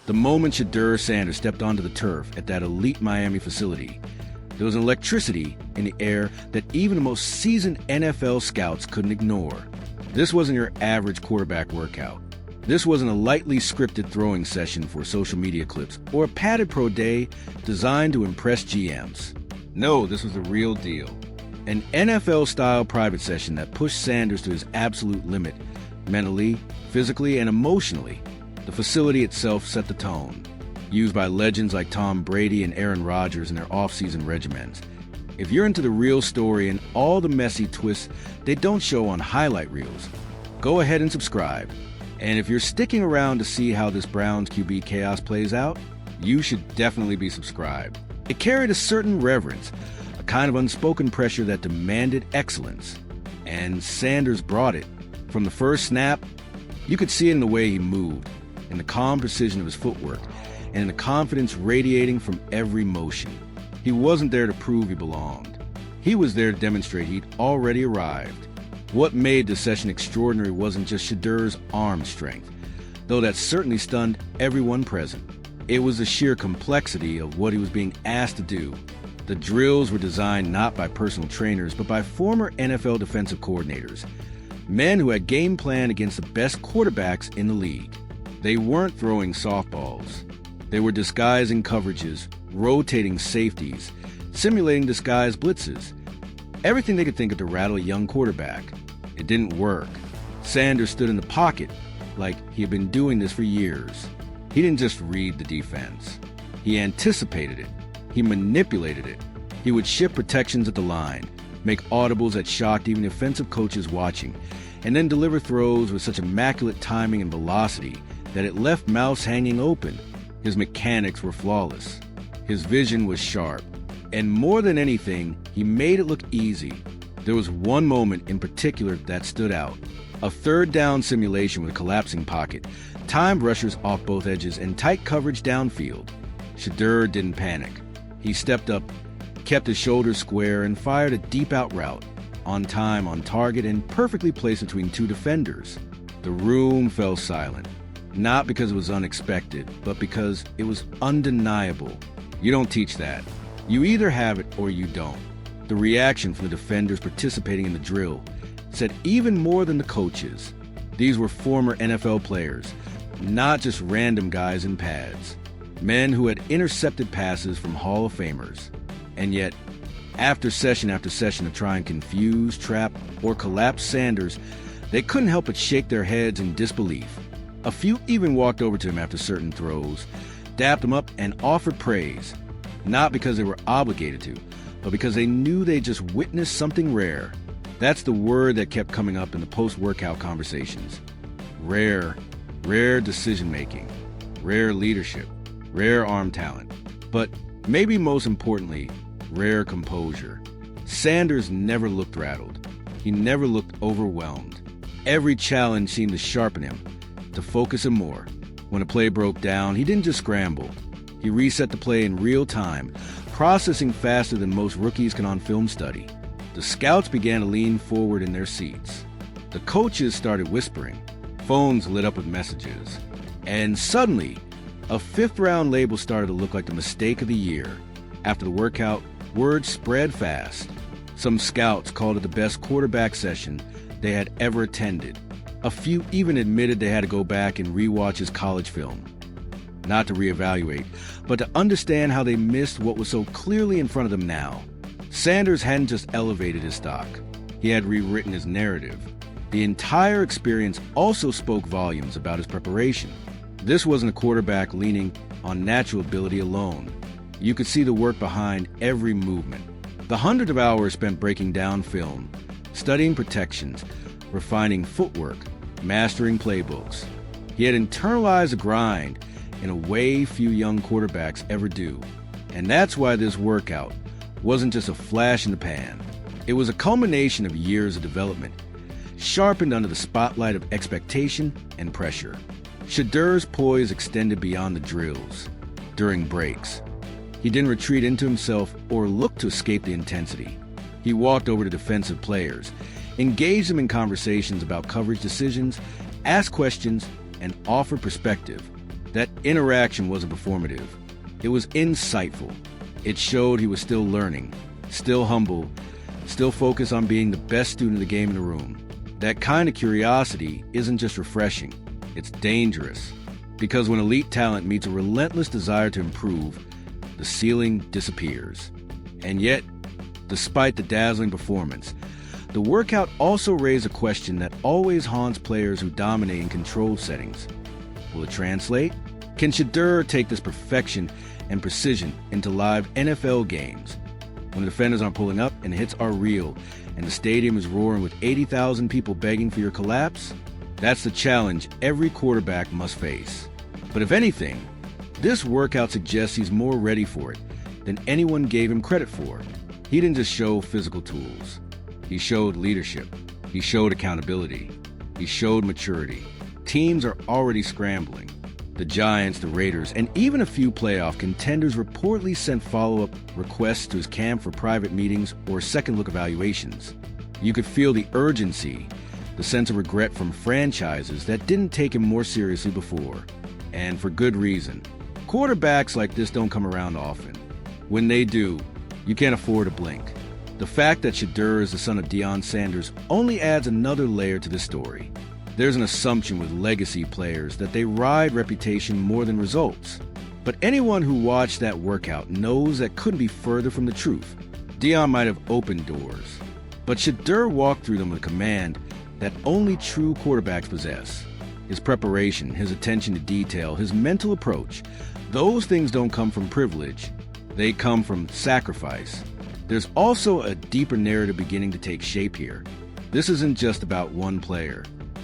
The moment Shedeur Sanders stepped onto the turf at that elite Miami facility, there was an electricity in the air that even the most seasoned NFL scouts couldn't ignore. This wasn't your average quarterback workout. This wasn't a lightly scripted throwing session for social media clips or a padded pro day designed to impress GMs. No, this was the real deal. An NFL-style private session that pushed Sanders to his absolute limit, mentally, physically, and emotionally. The facility itself set the tone, used by legends like Tom Brady and Aaron Rodgers in their off-season regimens. If you're into the real story and all the messy twists they don't show on highlight reels, go ahead and subscribe. And if you're sticking around to see how this Browns QB chaos plays out, you should definitely be subscribed. It carried a certain reverence, a kind of unspoken pressure that demanded excellence. And Sanders brought it. From the first snap, you could see it in the way he moved, in the calm precision of his footwork, and in the confidence radiating from every motion. He wasn't there to prove he belonged. He was there to demonstrate he'd already arrived. What made the session extraordinary wasn't just Shedeur's arm strength, though that certainly stunned everyone present. It was the sheer complexity of what he was being asked to do. The drills were designed not by personal trainers, but by former NFL defensive coordinators, men who had game planned against the best quarterbacks in the league. They weren't throwing softballs. They were disguising coverages, rotating safeties, simulating disguised blitzes. Everything they could think of to rattle a young quarterback. It didn't work. Sanders stood in the pocket like he had been doing this for years. He didn't just read the defense. He anticipated it. He manipulated it. He would shift protections at the line, make audibles that shocked even offensive coaches watching, and then deliver throws with such immaculate timing and velocity that it left mouths hanging open. His mechanics were flawless. His vision was sharp. And more than anything, he made it look easy. There was one moment in particular that stood out. A third down simulation with a collapsing pocket, timed rushers off both edges, and tight coverage downfield. Shedeur didn't panic. He stepped up, kept his shoulders square, and fired a deep-out route, on time, on target, and perfectly placed between two defenders. The room fell silent, not because it was unexpected, but because it was undeniable. You don't teach that. You either have it or you don't. The reaction from the defenders participating in the drill said even more than the coaches. These were former NFL players, not just random guys in pads. Men who had intercepted passes from Hall of Famers. And yet, after session to try and confuse, trap, or collapse Sanders, they couldn't help but shake their heads in disbelief. A few even walked over to him after certain throws, dapped him up, and offered praise. Not because they were obligated to, but because they knew they just witnessed something rare. That's the word that kept coming up in the post-workout conversations. Rare decision-making, rare leadership, rare arm talent, but maybe most importantly, rare composure. Sanders never looked rattled. He never looked overwhelmed. Every challenge seemed to sharpen him, to focus him more. When a play broke down, he didn't just scramble. He reset the play in real time, processing faster than most rookies can on film study. The scouts began to lean forward in their seats. The coaches started whispering. Phones lit up with messages. And suddenly, a fifth-round label started to look like the mistake of the year. After the workout, word spread fast. Some scouts called it the best quarterback session they had ever attended. A few even admitted they had to go back and rewatch his college film. Not to reevaluate, but to understand how they missed what was so clearly in front of them now. Sanders hadn't just elevated his stock. He had rewritten his narrative. The entire experience also spoke volumes about his preparation. This wasn't a quarterback leaning on natural ability alone. You could see the work behind every movement. The hundreds of hours spent breaking down film, studying protections, refining footwork, mastering playbooks. He had internalized the grind in a way few young quarterbacks ever do. And that's why this workout wasn't just a flash in the pan. It was a culmination of years of development, sharpened under the spotlight of expectation and pressure. Shedeur's poise extended beyond the drills. During breaks, he didn't retreat into himself or look to escape the intensity. He walked over to defensive players, engaged them in conversations about coverage decisions, asked questions, and offered perspective. That interaction wasn't performative. It was insightful. It showed he was still learning, still humble, still focused on being the best student of the game in the room. That kind of curiosity isn't just refreshing, it's dangerous. Because when elite talent meets a relentless desire to improve, the ceiling disappears. And yet, despite the dazzling performance, the workout also raised a question that always haunts players who dominate in controlled settings. Will it translate? Can Shedeur take this perfection and precision into live NFL games? When the defenders aren't pulling up and hits are real and the stadium is roaring with 80,000 people begging for your collapse? That's the challenge every quarterback must face. But if anything, this workout suggests he's more ready for it than anyone gave him credit for. He didn't just show physical tools. He showed leadership. He showed accountability. He showed maturity. Teams are already scrambling. The Giants, the Raiders, and even a few playoff contenders reportedly sent follow-up requests to his camp for private meetings or second-look evaluations. You could feel the urgency, the sense of regret from franchises that didn't take him more seriously before. And for good reason. Quarterbacks like this don't come around often. When they do, you can't afford to blink. The fact that Shedeur is the son of Deion Sanders only adds another layer to the story. There's an assumption with legacy players that they ride reputation more than results. But anyone who watched that workout knows that couldn't be further from the truth. Deion might have opened doors, but Shedeur walked through them with a command that only true quarterbacks possess. His preparation, his attention to detail, his mental approach, those things don't come from privilege. They come from sacrifice. There's also a deeper narrative beginning to take shape here. This isn't just about one player.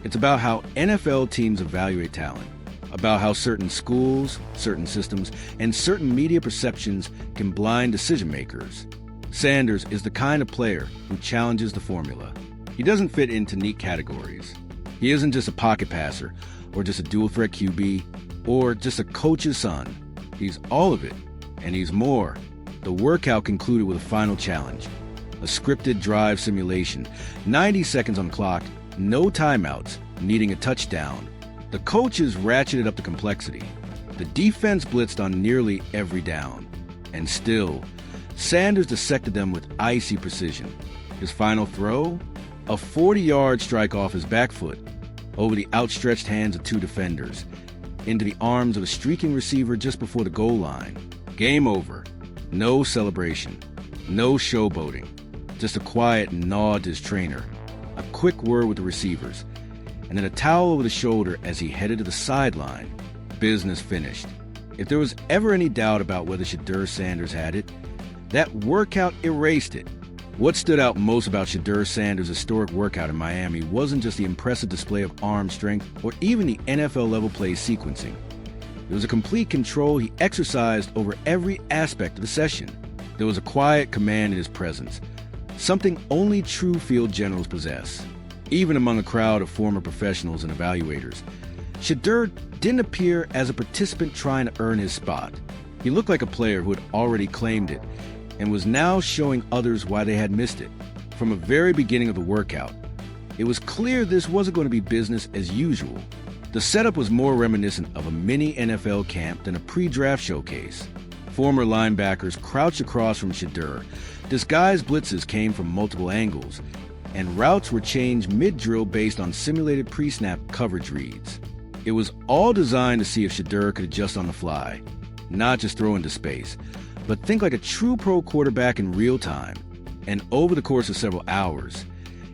It's about how NFL teams evaluate talent, about how certain schools, certain systems, and certain media perceptions can blind decision makers. Sanders is the kind of player who challenges the formula. He doesn't fit into neat categories. He isn't just a pocket passer, or just a dual-threat QB, or just a coach's son. He's all of it, and he's more. The workout concluded with a final challenge, a scripted drive simulation, 90 seconds on the clock, no timeouts, needing a touchdown. The coaches ratcheted up the complexity. The defense blitzed on nearly every down. And still, Sanders dissected them with icy precision. His final throw? A 40-yard strike off his back foot, over the outstretched hands of two defenders, into the arms of a streaking receiver just before the goal line. Game over. No celebration. No showboating. Just a quiet nod to his trainer, a quick word with the receivers, and then a towel over the shoulder as he headed to the sideline. Business finished. If there was ever any doubt about whether Shedeur Sanders had it, that workout erased it. What stood out most about Shedeur Sanders' historic workout in Miami wasn't just the impressive display of arm strength or even the NFL-level play sequencing. It was a complete control he exercised over every aspect of the session. There was a quiet command in his presence, something only true field generals possess. Even among a crowd of former professionals and evaluators, Shedeur didn't appear as a participant trying to earn his spot. He looked like a player who had already claimed it and was now showing others why they had missed it. From the very beginning of the workout, it was clear this wasn't going to be business as usual. The setup was more reminiscent of a mini NFL camp than a pre-draft showcase. Former linebackers crouched across from Shedeur. Disguised blitzes came from multiple angles, and routes were changed mid-drill based on simulated pre-snap coverage reads. It was all designed to see if Shedeur could adjust on the fly, not just throw into space, but think like a true pro quarterback in real time. And over the course of several hours,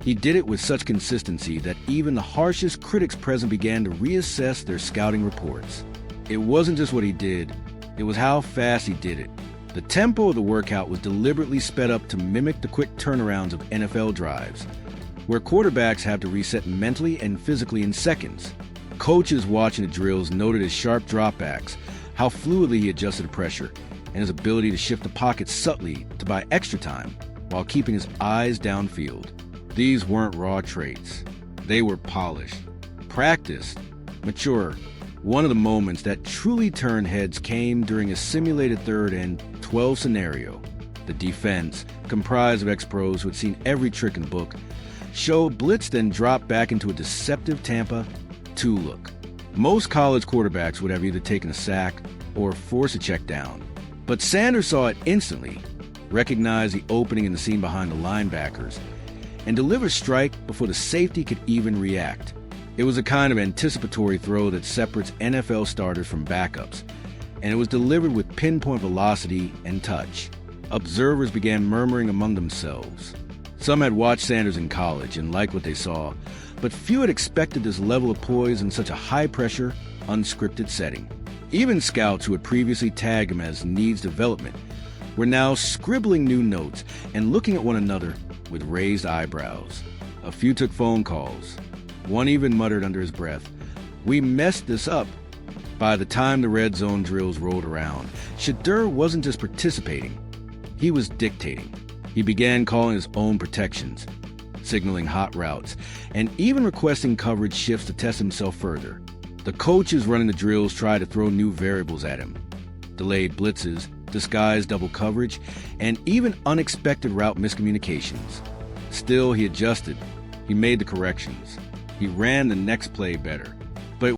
he did it with such consistency that even the harshest critics present began to reassess their scouting reports. It wasn't just what he did, it was how fast he did it. The tempo of the workout was deliberately sped up to mimic the quick turnarounds of NFL drives, where quarterbacks have to reset mentally and physically in seconds. Coaches watching the drills noted his sharp dropbacks, how fluidly he adjusted to pressure, and his ability to shift the pocket subtly to buy extra time while keeping his eyes downfield. These weren't raw traits. They were polished, practiced, mature. One of the moments that truly turned heads came during a simulated 3rd and 12 scenario. The defense, comprised of ex-pros who had seen every trick in the book, showed blitz then dropped back into a deceptive Tampa 2 look. Most college quarterbacks would have either taken a sack or forced a check down. But Sanders saw it instantly, recognized the opening in the seam behind the linebackers, and delivered a strike before the safety could even react. It was a kind of anticipatory throw that separates NFL starters from backups, and it was delivered with pinpoint velocity and touch. Observers began murmuring among themselves. Some had watched Sanders in college and liked what they saw, but few had expected this level of poise in such a high-pressure, unscripted setting. Even scouts who had previously tagged him as needs development were now scribbling new notes and looking at one another with raised eyebrows. A few took phone calls. One even muttered under his breath, "We messed this up." By the time the red zone drills rolled around, Shedeur wasn't just participating, he was dictating. He began calling his own protections, signaling hot routes, and even requesting coverage shifts to test himself further. The coaches running the drills tried to throw new variables at him. Delayed blitzes, disguised double coverage, and even unexpected route miscommunications. Still, he adjusted. He made the corrections. He ran the next play better.